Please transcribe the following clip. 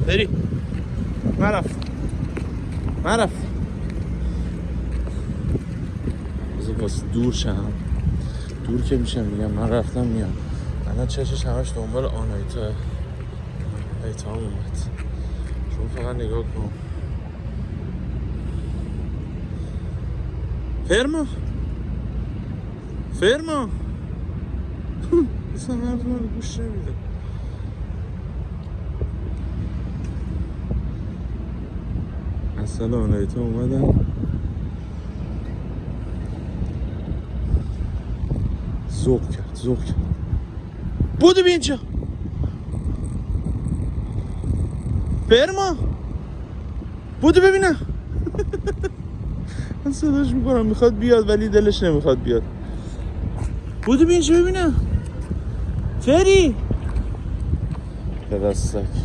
فری من رفت بس دور شم دور که میشه میگم من رفتم میام الان چشش همش دنبال آنایتا هم اومد شما فقط نگاه کن فرما اصلا حرف من گوش نمیده اصلا آنایتا اومدن ذوق کرد بودو بیا اینجا فرما بودو ببینم من صداش میکنم میخواد بیاد ولی دلش نمیخواد بیاد بودو بیا اینجا ببینم فری پدستک